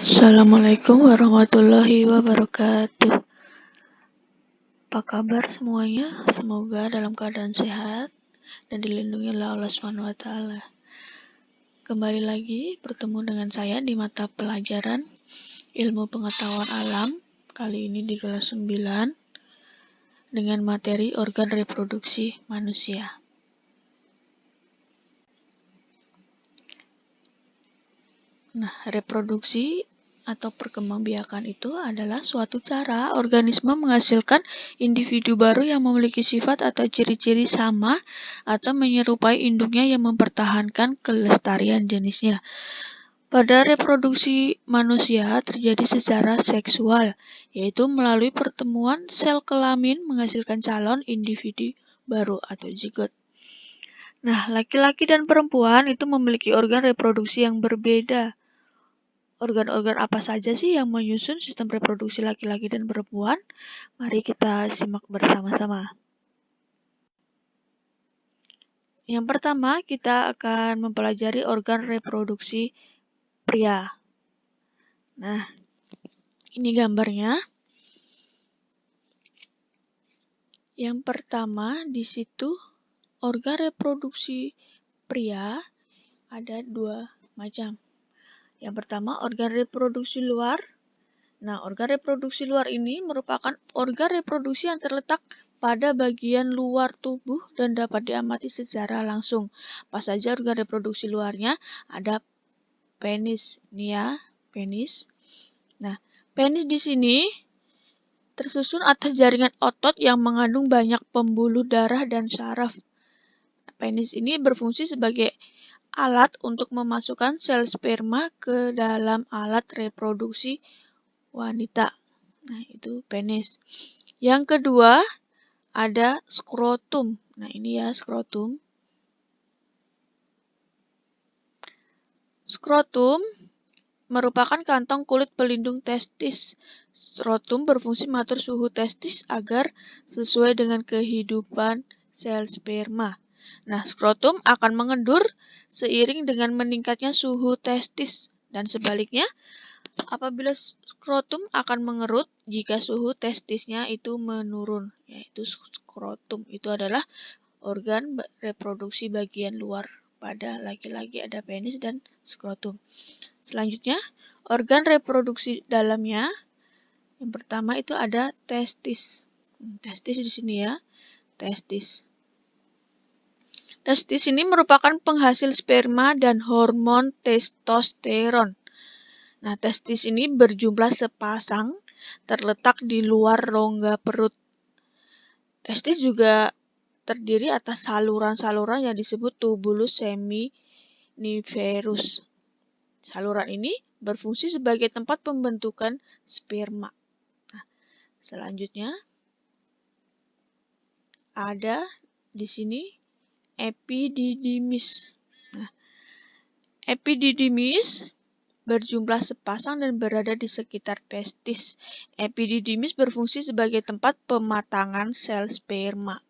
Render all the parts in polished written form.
Assalamualaikum warahmatullahi wabarakatuh. Apa kabar semuanya? Semoga dalam keadaan sehat dan dilindungi oleh Allah SWT. Kembali lagi bertemu dengan saya di mata pelajaran Ilmu Pengetahuan Alam, kali ini di kelas 9 dengan materi organ reproduksi manusia. Nah, reproduksi atau perkembangbiakan itu adalah suatu cara organisme menghasilkan individu baru yang memiliki sifat atau ciri-ciri sama atau menyerupai induknya yang mempertahankan kelestarian jenisnya. Pada reproduksi manusia terjadi secara seksual, yaitu melalui pertemuan sel kelamin menghasilkan calon individu baru atau zigot. Nah, laki-laki dan perempuan itu memiliki organ reproduksi yang berbeda. Organ-organ apa saja sih yang menyusun sistem reproduksi laki-laki dan perempuan? Mari kita simak bersama-sama. Yang pertama, kita akan mempelajari organ reproduksi pria. Nah, ini gambarnya. Yang pertama, di situ organ reproduksi pria ada dua macam. Yang pertama, organ reproduksi luar. Nah, organ reproduksi luar ini merupakan organ reproduksi yang terletak pada bagian luar tubuh dan dapat diamati secara langsung. Apa saja organ reproduksi luarnya? Ada penis. Nih ya, penis. Nah, penis di sini tersusun atas jaringan otot yang mengandung banyak pembuluh darah dan saraf. Penis ini berfungsi sebagai alat untuk memasukkan sel sperma ke dalam alat reproduksi wanita. Nah, itu penis. Yang kedua, ada skrotum. Nah, ini ya skrotum. Skrotum merupakan kantong kulit pelindung testis. Skrotum berfungsi mengatur suhu testis agar sesuai dengan kehidupan sel sperma. Nah, skrotum akan mengendur seiring dengan meningkatnya suhu testis dan sebaliknya, apabila skrotum akan mengerut jika suhu testisnya itu menurun, yaitu skrotum. Itu adalah organ reproduksi bagian luar. Pada laki-laki ada penis dan skrotum. Selanjutnya, organ reproduksi dalamnya. Yang pertama itu ada testis. Testis di sini ya, testis. Testis ini merupakan penghasil sperma dan hormon testosteron. Nah, testis ini berjumlah sepasang, terletak di luar rongga perut. Testis juga terdiri atas saluran-saluran yang disebut tubulus seminiferus. Saluran ini berfungsi sebagai tempat pembentukan sperma. Nah, selanjutnya ada di sini epididymis. Nah, epididymis berjumlah sepasang dan berada di sekitar testis. Epididymis berfungsi sebagai tempat pematangan sel sperma.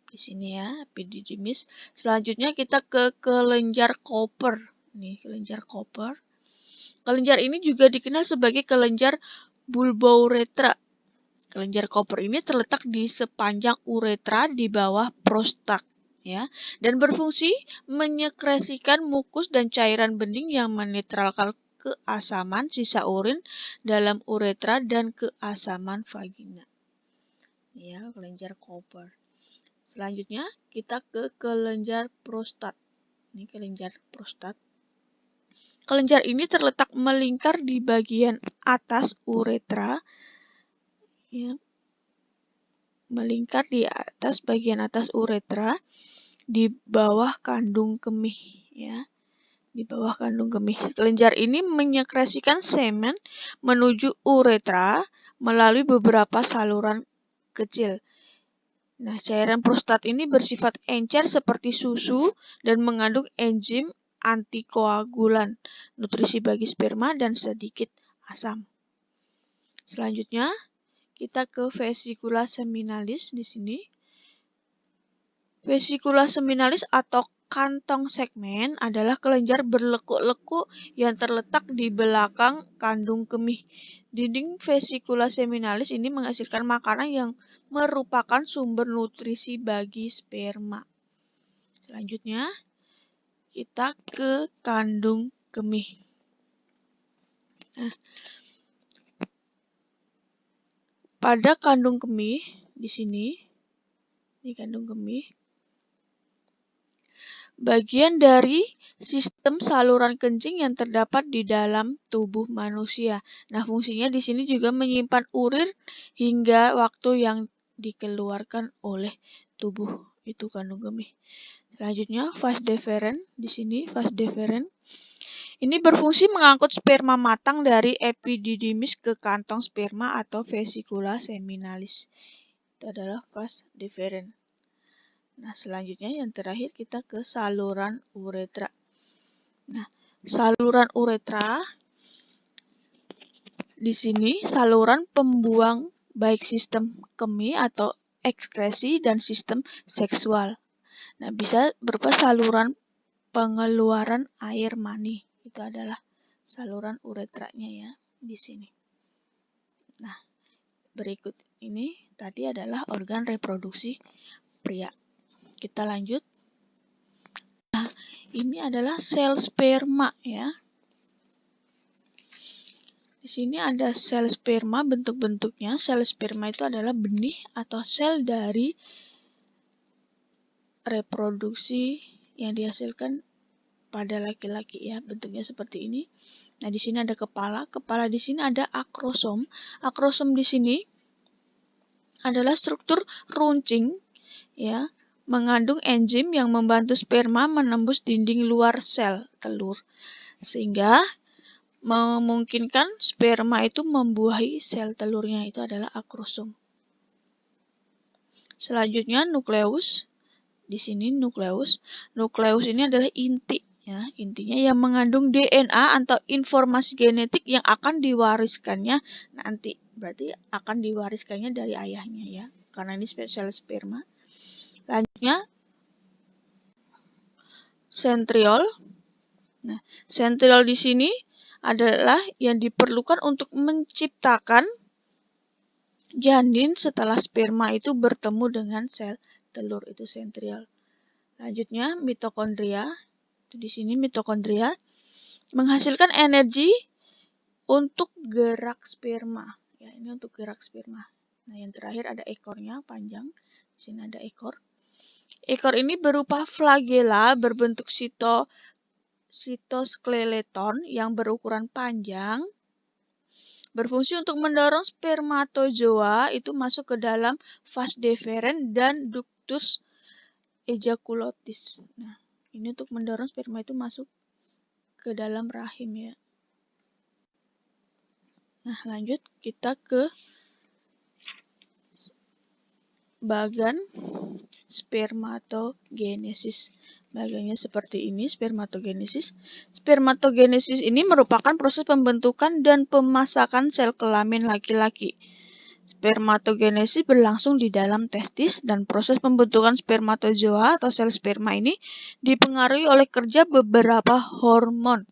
Di sini ya, epididymis. Selanjutnya kita ke kelenjar Cooper. Nih, kelenjar Cooper. Kelenjar ini juga dikenal sebagai kelenjar bulbouretra. Kelenjar Cooper ini terletak di sepanjang uretra di bawah prostat, ya, dan berfungsi menyekresikan mukus dan cairan bening yang menetralkan keasaman sisa urin dalam uretra dan keasaman vagina. Ya, kelenjar Cooper. Selanjutnya kita ke kelenjar prostat. Ini kelenjar prostat. Kelenjar ini terletak melingkar di bagian atas uretra, ya, melingkar di atas bagian atas uretra di bawah kandung kemih, ya, di bawah kandung kemih. Kelenjar ini menyekresikan semen menuju uretra melalui beberapa saluran kecil. Nah, cairan prostat ini bersifat encer seperti susu dan mengandung enzim antikoagulan, nutrisi bagi sperma, dan sedikit asam. Selanjutnya, kita ke vesicula seminalis di sini. Vesicula seminalis atau kantong segmen adalah kelenjar berlekuk-lekuk yang terletak di belakang kandung kemih. Dinding vesikula seminalis ini menghasilkan makanan yang merupakan sumber nutrisi bagi sperma. Selanjutnya, kita ke kandung kemih. Nah, pada kandung kemih di sini, kandung kemih, bagian dari sistem saluran kencing yang terdapat di dalam tubuh manusia. Nah, fungsinya di sini juga menyimpan urin hingga waktu yang dikeluarkan oleh tubuh. Itu kandung kemih. Selanjutnya, vas deferens. Di sini, vas deferens. Ini berfungsi mengangkut sperma matang dari epididymis ke kantong sperma atau vesikula seminalis. Itu adalah vas deferens. Nah, selanjutnya yang terakhir kita ke saluran uretra. Nah, saluran uretra di sini saluran pembuang baik sistem kemih atau ekskresi dan sistem seksual. Nah, bisa berupa saluran pengeluaran air mani. Itu adalah saluran uretranya ya di sini. Nah, berikut ini tadi adalah organ reproduksi pria. Kita lanjut. Nah, ini adalah sel sperma ya. Di sini ada sel sperma, bentuk-bentuknya. Sel sperma itu adalah benih atau sel dari reproduksi yang dihasilkan pada laki-laki ya, bentuknya seperti ini. Nah, di sini ada kepala. Kepala di sini ada akrosom. Akrosom di sini adalah struktur runcing ya, mengandung enzim yang membantu sperma menembus dinding luar sel telur sehingga memungkinkan sperma itu membuahi sel telurnya. Itu adalah akrosom. Selanjutnya nukleus. Di sini nukleus. Nukleus ini adalah inti ya, intinya yang mengandung DNA atau informasi genetik yang akan diwariskannya nanti. Berarti akan diwariskannya dari ayahnya ya, karena ini sel sperma. Selanjutnya sentriol. Nah, sentriol di sini adalah yang diperlukan untuk menciptakan janin setelah sperma itu bertemu dengan sel telur, itu sentriol. Lanjutnya mitokondria. Di sini mitokondria menghasilkan energi untuk gerak sperma. Ya, ini untuk gerak sperma. Nah, yang terakhir ada ekornya panjang. Di sini ada ekor. Ekor ini berupa flagela berbentuk sitoskeleton yang berukuran panjang, berfungsi untuk mendorong spermatozoa itu masuk ke dalam vas deferens dan ductus ejaculatis. Nah, ini untuk mendorong sperma itu masuk ke dalam rahim ya. Nah, lanjut kita ke bagan spermatogenesis. Bagannya seperti ini, spermatogenesis. Spermatogenesis ini merupakan proses pembentukan dan pemasakan sel kelamin laki-laki. Spermatogenesis berlangsung di dalam testis dan proses pembentukan spermatozoa atau sel sperma ini dipengaruhi oleh kerja beberapa hormon.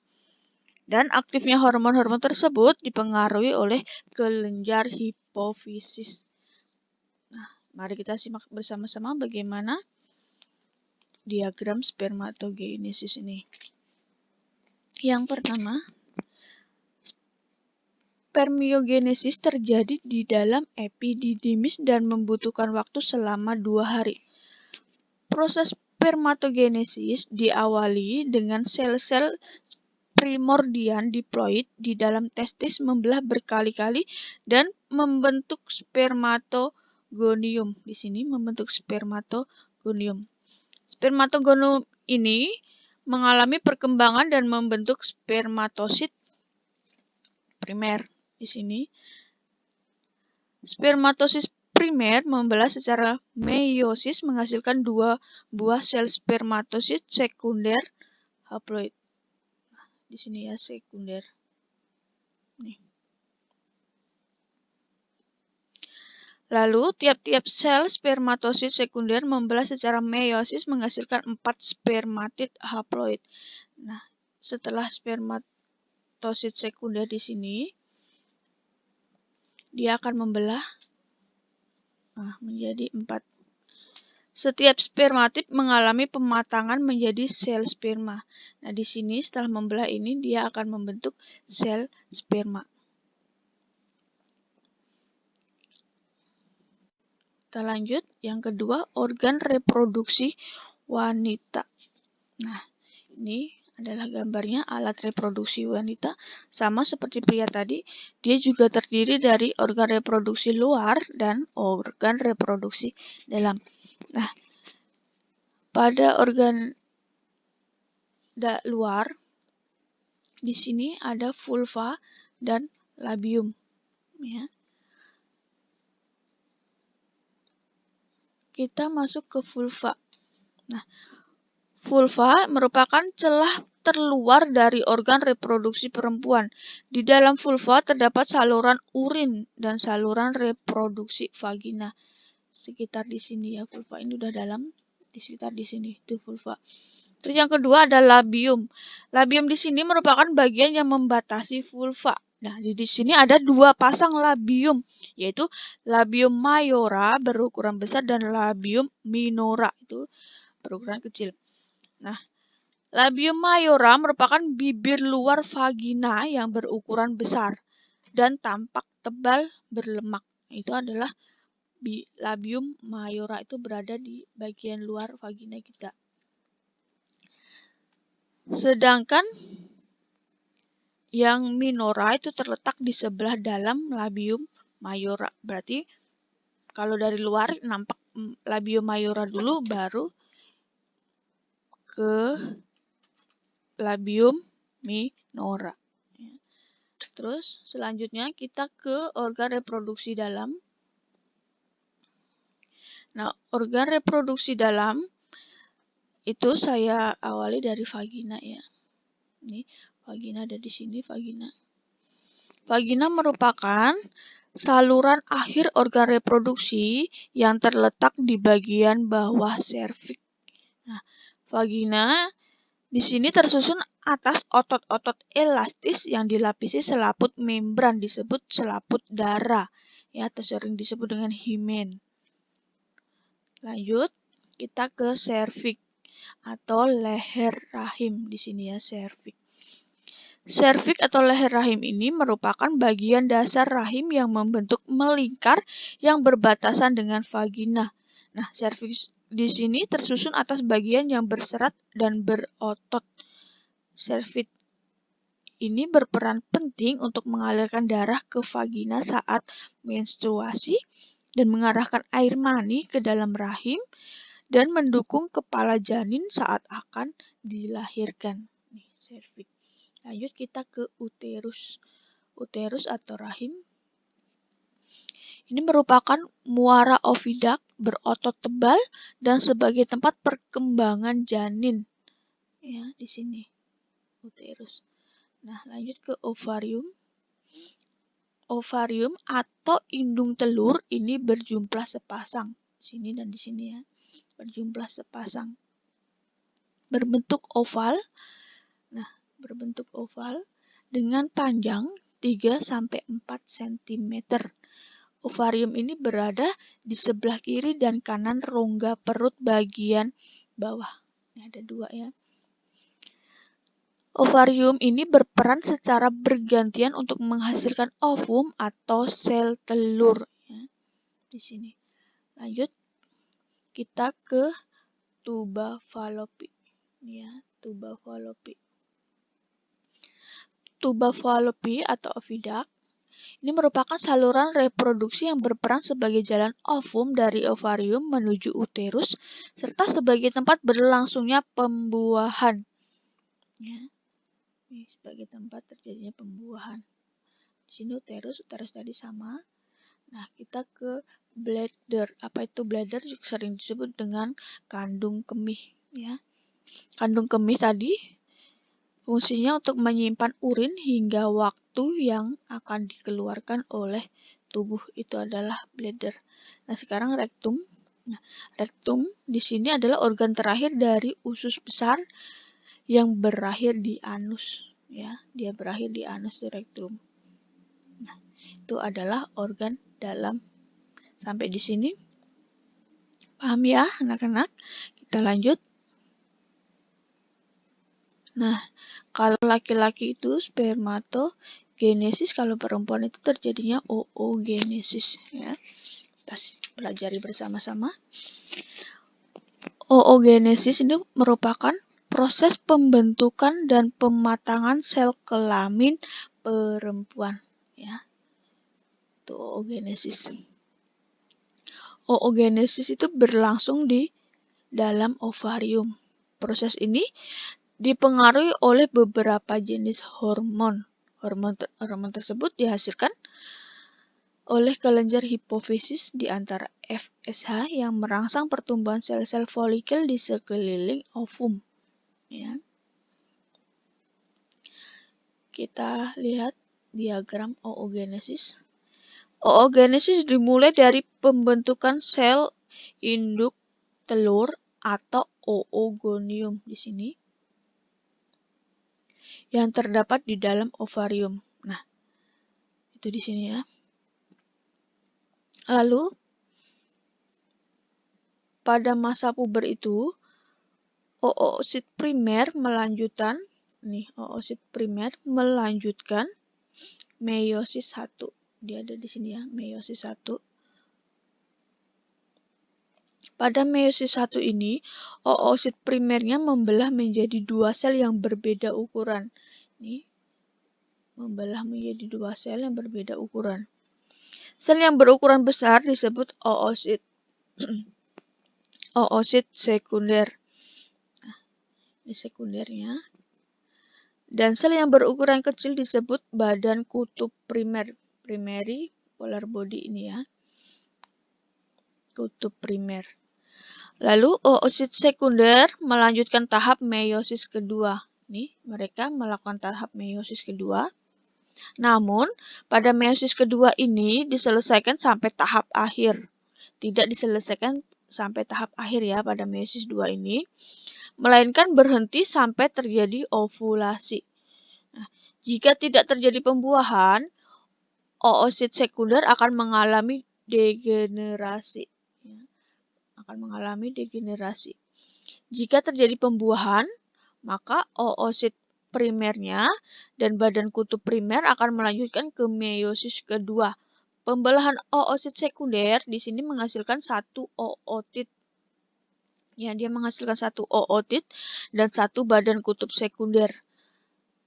Dan aktifnya hormon-hormon tersebut dipengaruhi oleh kelenjar hipofisis. Nah, mari kita simak bersama-sama bagaimana diagram spermatogenesis ini. Yang pertama, spermiogenesis terjadi di dalam epididymis dan membutuhkan waktu selama 2 hari. Proses spermatogenesis diawali dengan sel-sel primordial diploid di dalam testis membelah berkali-kali dan membentuk spermatogonium. Di sini membentuk spermatogonium. Spermatogonium ini mengalami perkembangan dan membentuk spermatosit primer. Di sini spermatosit primer membelah secara meiosis menghasilkan 2 buah sel spermatosit sekunder haploid. Di sini ya sekunder. Nih. Lalu, tiap-tiap sel spermatosit sekunder membelah secara meiosis menghasilkan 4 spermatid haploid. Nah, setelah spermatosit sekunder di sini, dia akan membelah menjadi 4. Setiap spermatid mengalami pematangan menjadi sel sperma. Nah, di sini setelah membelah ini, dia akan membentuk sel sperma. Kita lanjut, yang kedua, organ reproduksi wanita. Nah, ini adalah gambarnya alat reproduksi wanita. Sama seperti pria tadi, dia juga terdiri dari organ reproduksi luar dan organ reproduksi dalam. Nah, pada organ luar, di sini ada vulva dan labium. Ya. Kita masuk ke vulva. Nah, vulva merupakan celah terluar dari organ reproduksi perempuan. Di dalam vulva terdapat saluran urin dan saluran reproduksi vagina. Sekitar di sini ya, vulva ini udah dalam, di sekitar di sini itu vulva. Terus yang kedua ada labium. Labium di sini merupakan bagian yang membatasi vulva. Nah, di sini ada 2 pasang labium, yaitu labium majora berukuran besar dan labium minora itu berukuran kecil. Nah, labium majora merupakan bibir luar vagina yang berukuran besar dan tampak tebal berlemak. Itu adalah labium majora, itu berada di bagian luar vagina kita. Sedangkan yang minora itu terletak di sebelah dalam labium majora. Berarti kalau dari luar nampak labium majora dulu, baru ke labium minora. Terus selanjutnya kita ke organ reproduksi dalam. Nah, organ reproduksi dalam itu saya awali dari vagina ya. Ini vagina ada di sini, vagina. Vagina merupakan saluran akhir organ reproduksi yang terletak di bagian bawah serviks. Nah, vagina di sini tersusun atas otot-otot elastis yang dilapisi selaput membran disebut selaput darah, ya, atau sering disebut dengan himen. Lanjut, kita ke serviks atau leher rahim di sini ya, serviks. Serviks atau leher rahim ini merupakan bagian dasar rahim yang membentuk melingkar yang berbatasan dengan vagina. Nah, serviks di sini tersusun atas bagian yang berserat dan berotot. Serviks ini berperan penting untuk mengalirkan darah ke vagina saat menstruasi dan mengarahkan air mani ke dalam rahim dan mendukung kepala janin saat akan dilahirkan. Nih, serviks. Lanjut kita ke uterus. Uterus atau rahim. Ini merupakan muara ovidak berotot tebal dan sebagai tempat perkembangan janin. Ya, di sini uterus. Nah, lanjut ke ovarium. Ovarium atau indung telur ini berjumlah sepasang. Di sini dan di sini ya. Berjumlah sepasang. Berbentuk oval. Nah, berbentuk oval dengan panjang 3-4 cm. Ovarium ini berada di sebelah kiri dan kanan rongga perut bagian bawah. Ini ada 2 ya. Ovarium ini berperan secara bergantian untuk menghasilkan ovum atau sel telur. Ya, di sini. Lanjut, kita ke tuba falopi. Ya, tuba falopi. Tuba falopi atau ovidak ini merupakan saluran reproduksi yang berperan sebagai jalan ovum dari ovarium menuju uterus serta sebagai tempat berlangsungnya pembuahan. Ya, ini sebagai tempat terjadinya pembuahan. Di sini uterus tadi sama. Nah, kita ke bladder. Apa itu bladder? Juga sering disebut dengan kandung kemih. Ya, kandung kemih tadi fungsinya untuk menyimpan urin hingga waktu yang akan dikeluarkan oleh tubuh itu adalah bladder. Nah, sekarang rektum. Nah, rektum di sini adalah organ terakhir dari usus besar yang berakhir di anus, ya. Dia berakhir di anus, di rektum. Nah, itu adalah organ dalam. Sampai di sini paham ya, anak-anak? Kita lanjut. Nah, kalau laki-laki itu spermatogenesis, kalau perempuan itu terjadinya oogenesis, ya. Kita pelajari bersama-sama. Oogenesis ini merupakan proses pembentukan dan pematangan sel kelamin perempuan, ya. Itu oogenesis. Oogenesis itu berlangsung di dalam ovarium. Proses ini dipengaruhi oleh beberapa jenis hormon. Hormon tersebut dihasilkan oleh kelenjar hipofisis di antara FSH yang merangsang pertumbuhan sel-sel folikel di sekeliling ovum. Ya. Kita lihat diagram oogenesis. Oogenesis dimulai dari pembentukan sel induk telur atau oogonium di sini yang terdapat di dalam ovarium. Nah, itu di sini ya. Lalu pada masa puber itu oosit primer melanjutkan meiosis 1. Dia ada di sini ya, meiosis 1. Pada meiosis 1 ini, oosit primernya membelah menjadi dua sel yang berbeda ukuran. Ini membelah menjadi dua sel yang berbeda ukuran. Sel yang berukuran besar disebut oosit sekunder. Nah, ini sekundernya. Dan sel yang berukuran kecil disebut badan kutub primer. Primary polar body ini ya. Kutub primer. Lalu oosit sekunder melanjutkan tahap meiosis kedua. Nih, mereka melakukan tahap meiosis kedua. Namun, pada meiosis kedua ini diselesaikan sampai tahap akhir. Tidak diselesaikan sampai tahap akhir ya pada meiosis 2 ini, melainkan berhenti sampai terjadi ovulasi. Nah, jika tidak terjadi pembuahan, oosit sekunder akan mengalami degenerasi. Jika terjadi pembuahan, maka oosit primernya dan badan kutub primer akan melanjutkan ke meiosis kedua. Pembelahan oosit sekunder di sini menghasilkan satu ootit. Ya, dia menghasilkan satu ootit dan satu badan kutub sekunder.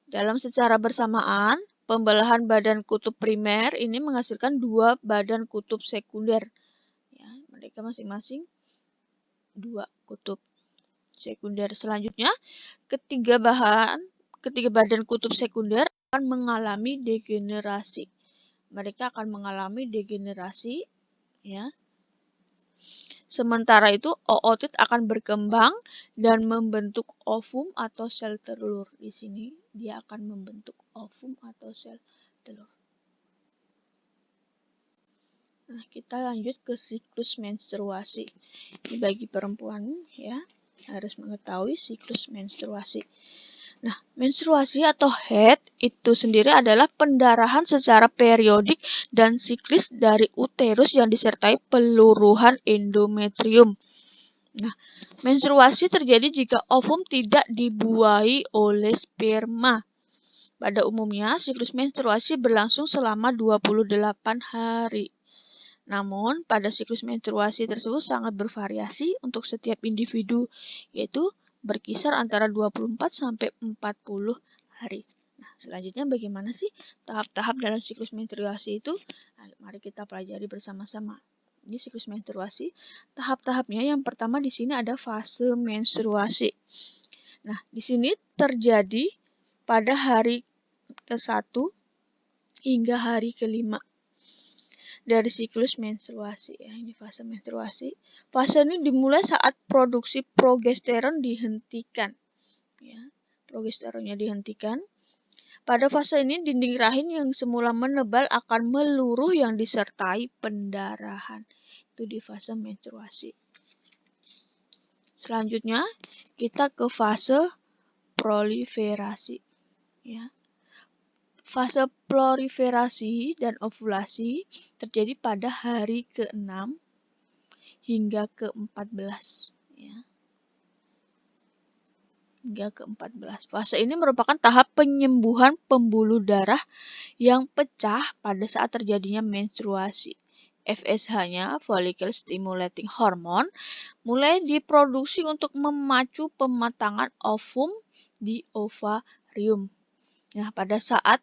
Dalam secara bersamaan, pembelahan badan kutub primer ini menghasilkan dua badan kutub sekunder. Ya, mereka masing-masing dua kutub sekunder. Selanjutnya, ketiga badan kutub sekunder akan mengalami degenerasi. Mereka akan mengalami degenerasi, ya. Sementara itu, ootit akan berkembang dan membentuk ovum atau sel telur. Di sini dia akan membentuk ovum atau sel telur. Nah, kita lanjut ke siklus menstruasi. Ini bagi perempuan ya, harus mengetahui siklus menstruasi. Nah, menstruasi atau haid itu sendiri adalah pendarahan secara periodik dan siklis dari uterus yang disertai peluruhan endometrium. Nah, menstruasi terjadi jika ovum tidak dibuahi oleh sperma. Pada umumnya, siklus menstruasi berlangsung selama 28 hari. Namun, pada siklus menstruasi tersebut sangat bervariasi untuk setiap individu, yaitu berkisar antara 24 sampai 40 hari. Nah, selanjutnya bagaimana sih tahap-tahap dalam siklus menstruasi itu? Nah, mari kita pelajari bersama-sama. Ini siklus menstruasi, tahap-tahapnya yang pertama di sini ada fase menstruasi. Nah, di sini terjadi pada hari ke-1 hingga hari ke-5 dari siklus menstruasi ya. Ini fase menstruasi. Fase ini dimulai saat produksi progesteron dihentikan. Ya, progesteronnya dihentikan. Pada fase ini, dinding rahim yang semula menebal akan meluruh yang disertai pendarahan. Itu di fase menstruasi. Selanjutnya, kita ke fase proliferasi. Ya. Fase proliferasi dan ovulasi terjadi pada hari ke-6 hingga ke-14. Ya. Hingga ke-14. Fase ini merupakan tahap penyembuhan pembuluh darah yang pecah pada saat terjadinya menstruasi. FSH-nya, Follicle Stimulating Hormone, mulai diproduksi untuk memacu pematangan ovum di ovarium. Nah, pada saat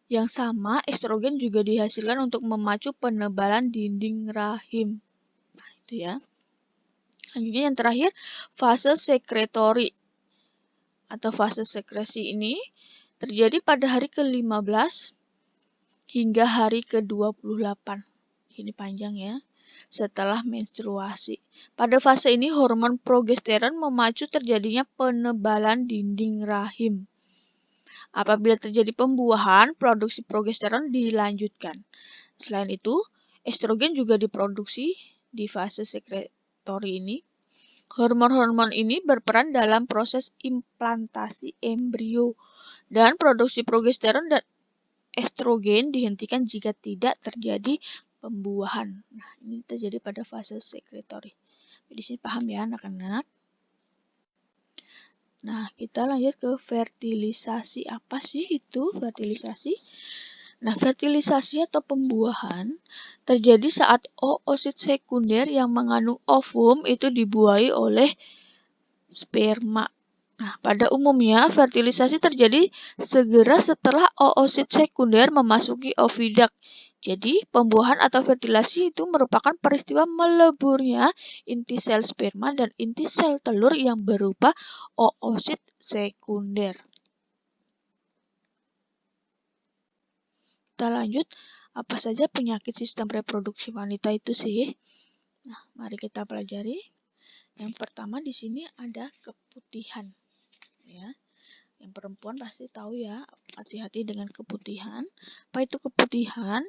yang sama, estrogen juga dihasilkan untuk memacu penebalan dinding rahim. Nah, itu ya. Selanjutnya yang terakhir, fase sekretori atau fase sekresi ini terjadi pada hari ke-15 hingga hari ke-28. Ini panjang ya. Setelah menstruasi. Pada fase ini hormon progesteron memacu terjadinya penebalan dinding rahim. Apabila terjadi pembuahan, produksi progesteron dilanjutkan. Selain itu, estrogen juga diproduksi di fase sekretori ini. Hormon-hormon ini berperan dalam proses implantasi embrio dan produksi progesteron dan estrogen dihentikan jika tidak terjadi pembuahan. Nah, ini terjadi pada fase sekretori. Di sini paham ya anak-anak? Nah, kita lanjut ke fertilisasi. Apa sih itu fertilisasi? Nah, fertilisasi atau pembuahan terjadi saat oosit sekunder yang mengandung ovum itu dibuahi oleh sperma. Nah, pada umumnya fertilisasi terjadi segera setelah oosit sekunder memasuki oviduct. Jadi, pembuahan atau fertilisasi itu merupakan peristiwa meleburnya inti sel sperma dan inti sel telur yang berupa oosit sekunder. Kita lanjut, apa saja penyakit sistem reproduksi wanita itu sih? Nah, mari kita pelajari. Yang pertama di sini ada keputihan. Ya. Yang perempuan pasti tahu ya, hati-hati dengan keputihan. Apa itu keputihan?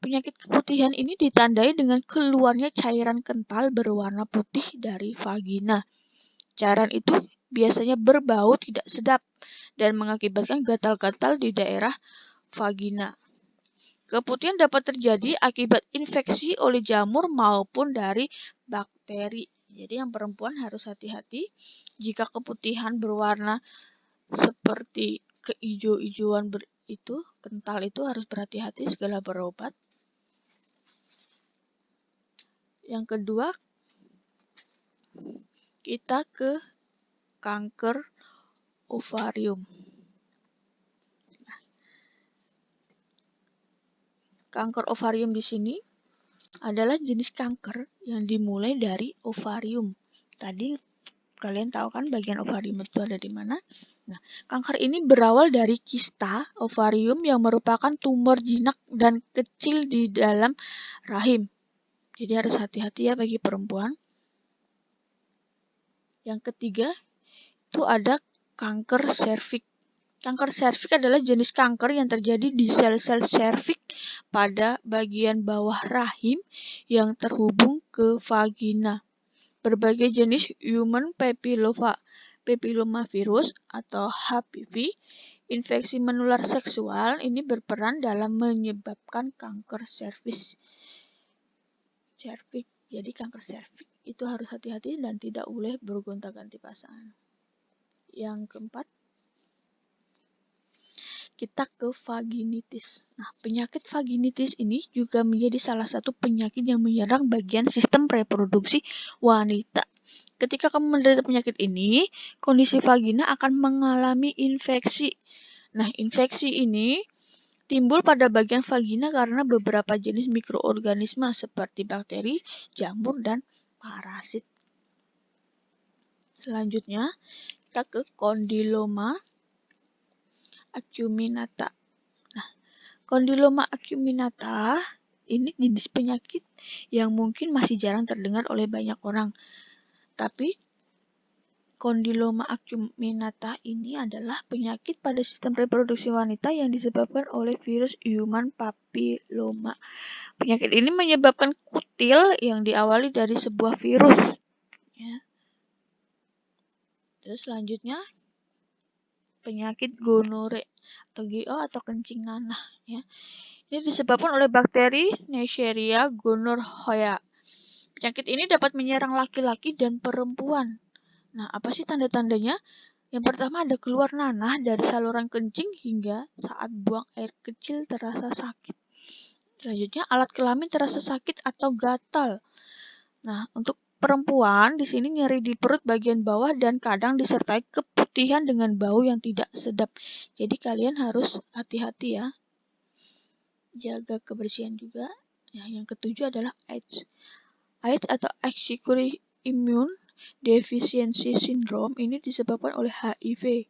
Penyakit keputihan ini ditandai dengan keluarnya cairan kental berwarna putih dari vagina. Cairan itu biasanya berbau tidak sedap dan mengakibatkan gatal-gatal di daerah vagina. Keputihan dapat terjadi akibat infeksi oleh jamur maupun dari bakteri. Jadi yang perempuan harus hati-hati jika keputihan berwarna seperti keijo-ijoan itu kental itu harus berhati-hati segala berobat. Yang kedua, kita ke kanker ovarium. Kanker ovarium di sini adalah jenis kanker yang dimulai dari ovarium. Tadi kalian tahu kan bagian ovarium itu ada di mana? Nah, kanker ini berawal dari kista ovarium yang merupakan tumor jinak dan kecil di dalam rahim. Jadi harus hati-hati ya bagi perempuan. Yang ketiga, itu ada kanker serviks. Kanker serviks adalah jenis kanker yang terjadi di sel-sel serviks pada bagian bawah rahim yang terhubung ke vagina. Berbagai jenis human papillomavirus atau HPV, infeksi menular seksual ini berperan dalam menyebabkan kanker serviks. Jadi kanker serviks itu harus hati-hati dan tidak boleh bergonta-ganti pasangan. Yang keempat, kita ke vaginitis. Nah, penyakit vaginitis ini juga menjadi salah satu penyakit yang menyerang bagian sistem reproduksi wanita. Ketika kamu menderita penyakit ini, kondisi vagina akan mengalami infeksi. Nah, infeksi ini timbul pada bagian vagina karena beberapa jenis mikroorganisme seperti bakteri, jamur, dan parasit. Selanjutnya, kita ke kondiloma acuminata. Nah, kondiloma acuminata ini jenis penyakit yang mungkin masih jarang terdengar oleh banyak orang. Tapi kondiloma acuminata ini adalah penyakit pada sistem reproduksi wanita yang disebabkan oleh virus human papilloma. Penyakit ini menyebabkan kutil yang diawali dari sebuah virus. Ya. Terus selanjutnya penyakit gonore atau GO atau kencing nanah. Ya. Ini disebabkan oleh bakteri Neisseria gonorrhoeae. Penyakit ini dapat menyerang laki-laki dan perempuan. Nah, apa sih tanda-tandanya? Yang pertama ada keluar nanah dari saluran kencing hingga saat buang air kecil terasa sakit. Selanjutnya alat kelamin terasa sakit atau gatal. Nah, untuk perempuan di sini nyeri di perut bagian bawah dan kadang disertai keputihan dengan bau yang tidak sedap. Jadi kalian harus hati-hati ya. Jaga kebersihan juga. Ya, yang ketujuh adalah AIDS. AIDS atau Acquired Immune Deficiency Syndrome ini disebabkan oleh HIV.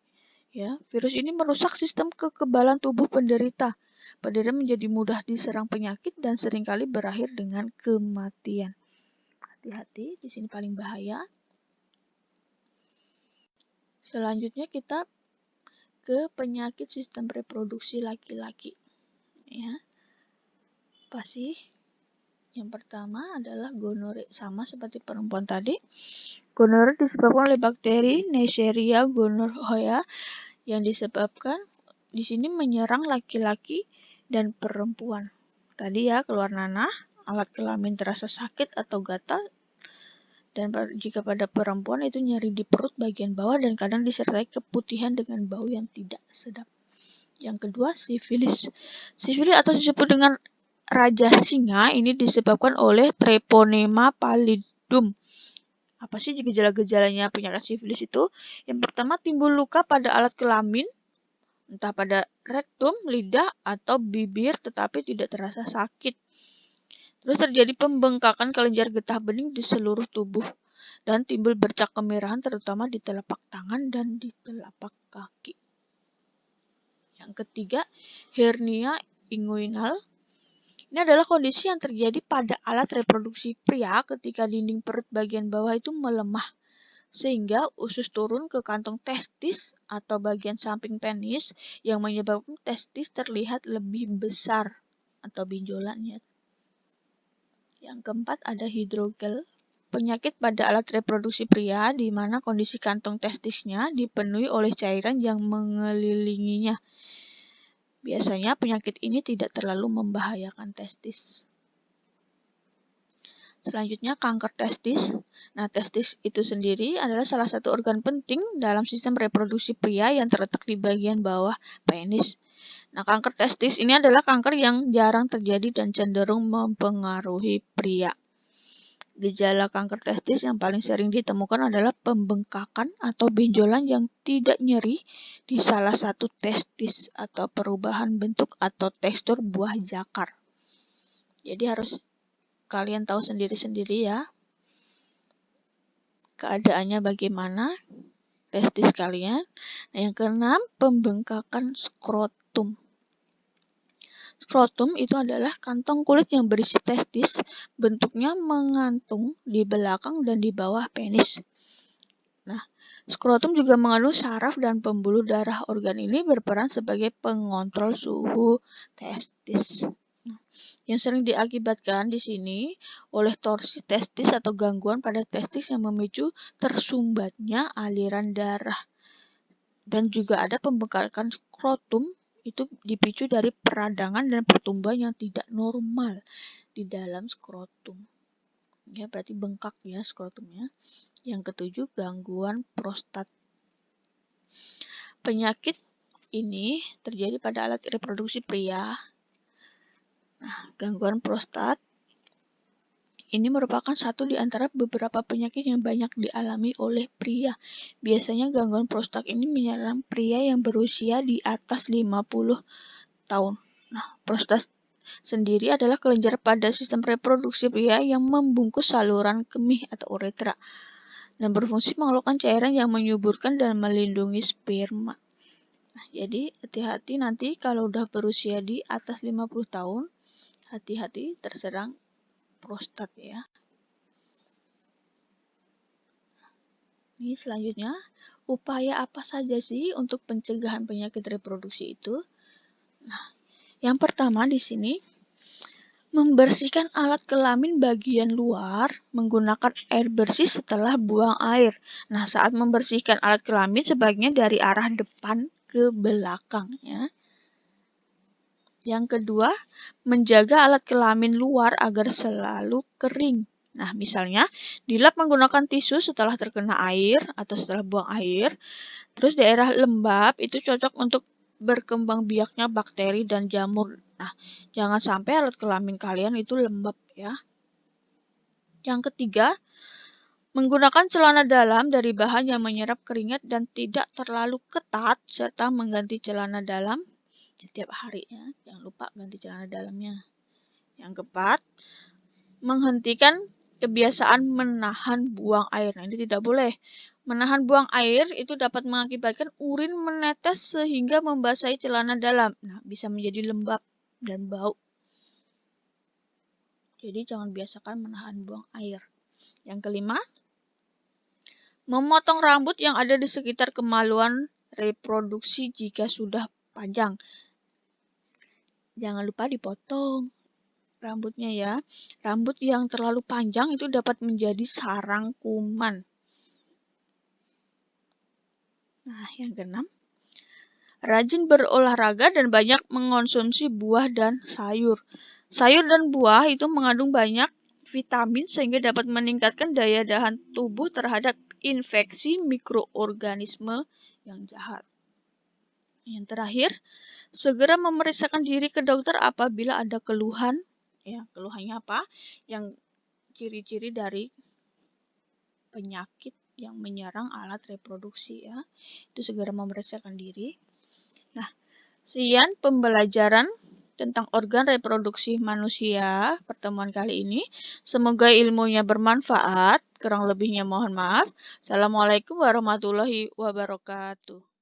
Ya, virus ini merusak sistem kekebalan tubuh penderita. Penderita menjadi mudah diserang penyakit dan seringkali berakhir dengan kematian. Hati-hati, di sini paling bahaya. Selanjutnya kita ke penyakit sistem reproduksi laki-laki. Ya. Apa sih? Yang pertama adalah gonore, sama seperti perempuan tadi. Gonore disebabkan oleh bakteri Neisseria gonorrhoeae yang disebabkan di sini menyerang laki-laki dan perempuan. Tadi ya, keluar nanah, alat kelamin terasa sakit atau gatal, dan jika pada perempuan itu nyeri di perut bagian bawah dan kadang disertai keputihan dengan bau yang tidak sedap. Yang kedua, sifilis. Sifilis atau disebut dengan raja singa ini disebabkan oleh Treponema pallidum. Apa sih gejala-gejalanya penyakit sifilis itu? Yang pertama, timbul luka pada alat kelamin, entah pada rektum, lidah, atau bibir tetapi tidak terasa sakit. Terus terjadi pembengkakan kelenjar getah bening di seluruh tubuh dan timbul bercak kemerahan terutama di telapak tangan dan di telapak kaki. Yang ketiga, hernia inguinal. Ini adalah kondisi yang terjadi pada alat reproduksi pria ketika dinding perut bagian bawah itu melemah, sehingga usus turun ke kantong testis atau bagian samping penis yang menyebabkan testis terlihat lebih besar atau benjolannya. Yang keempat ada hidrogel, penyakit pada alat reproduksi pria di mana kondisi kantong testisnya dipenuhi oleh cairan yang mengelilinginya. Biasanya penyakit ini tidak terlalu membahayakan testis. Selanjutnya kanker testis. Nah, testis itu sendiri adalah salah satu organ penting dalam sistem reproduksi pria yang terletak di bagian bawah penis. Nah, kanker testis ini adalah kanker yang jarang terjadi dan cenderung mempengaruhi pria. Gejala kanker testis yang paling sering ditemukan adalah pembengkakan atau benjolan yang tidak nyeri di salah satu testis atau perubahan bentuk atau tekstur buah jakar. Jadi harus kalian tahu sendiri-sendiri ya keadaannya bagaimana testis kalian. Nah, yang keenam, pembengkakan skrotum. Skrotum itu adalah kantong kulit yang berisi testis, bentuknya mengantung di belakang dan di bawah penis. Nah, skrotum juga mengandung saraf dan pembuluh darah. Organ ini berperan sebagai pengontrol suhu testis. Nah, yang sering diakibatkan di sini oleh torsi testis atau gangguan pada testis yang memicu tersumbatnya aliran darah. Dan juga ada pembengkakan skrotum itu dipicu dari peradangan dan pertumbuhan yang tidak normal di dalam skrotum. Ya, berarti bengkak ya skrotumnya. Yang ketujuh, gangguan prostat. Penyakit ini terjadi pada alat reproduksi pria. Nah, gangguan prostat ini merupakan satu di antara beberapa penyakit yang banyak dialami oleh pria. Biasanya gangguan prostat ini menyerang pria yang berusia di atas 50 tahun. Nah, prostat sendiri adalah kelenjar pada sistem reproduksi pria yang membungkus saluran kemih atau uretra dan berfungsi mengeluarkan cairan yang menyuburkan dan melindungi sperma. Nah, jadi hati-hati nanti kalau udah berusia di atas 50 tahun, hati-hati terserang prostat ya. Ini selanjutnya, upaya apa saja sih untuk pencegahan penyakit reproduksi itu? Nah, yang pertama di sini, membersihkan alat kelamin bagian luar menggunakan air bersih setelah buang air. Nah, saat membersihkan alat kelamin sebaiknya dari arah depan ke belakang ya. Yang kedua, menjaga alat kelamin luar agar selalu kering. Nah, misalnya dilap menggunakan tisu setelah terkena air atau setelah buang air. Terus daerah lembab itu cocok untuk berkembang biaknya bakteri dan jamur. Nah, jangan sampai alat kelamin kalian itu lembab ya. Yang ketiga, menggunakan celana dalam dari bahan yang menyerap keringat dan tidak terlalu ketat serta mengganti celana dalam setiap hari ya. Jangan lupa ganti celana dalamnya. Yang keempat, menghentikan kebiasaan menahan buang air. Nah, ini tidak boleh. Menahan buang air itu dapat mengakibatkan urin menetes sehingga membasahi celana dalam. Nah, bisa menjadi lembab dan bau. Jadi jangan biasakan menahan buang air. Yang kelima, memotong rambut yang ada di sekitar kemaluan reproduksi jika sudah panjang. Jangan lupa dipotong rambutnya ya. Rambut yang terlalu panjang itu dapat menjadi sarang kuman. Nah, yang keenam, rajin berolahraga dan banyak mengonsumsi buah dan sayur. Sayur dan buah itu mengandung banyak vitamin sehingga dapat meningkatkan daya tahan tubuh terhadap infeksi mikroorganisme yang jahat. Yang terakhir, segera memeriksakan diri ke dokter apabila ada keluhan. Ya, keluhannya apa? Yang ciri-ciri dari penyakit yang menyerang alat reproduksi ya. Itu segera memeriksakan diri. Nah, sekian pembelajaran tentang organ reproduksi manusia pertemuan kali ini. Semoga ilmunya bermanfaat. Kurang lebihnya mohon maaf. Assalamualaikum warahmatullahi wabarakatuh.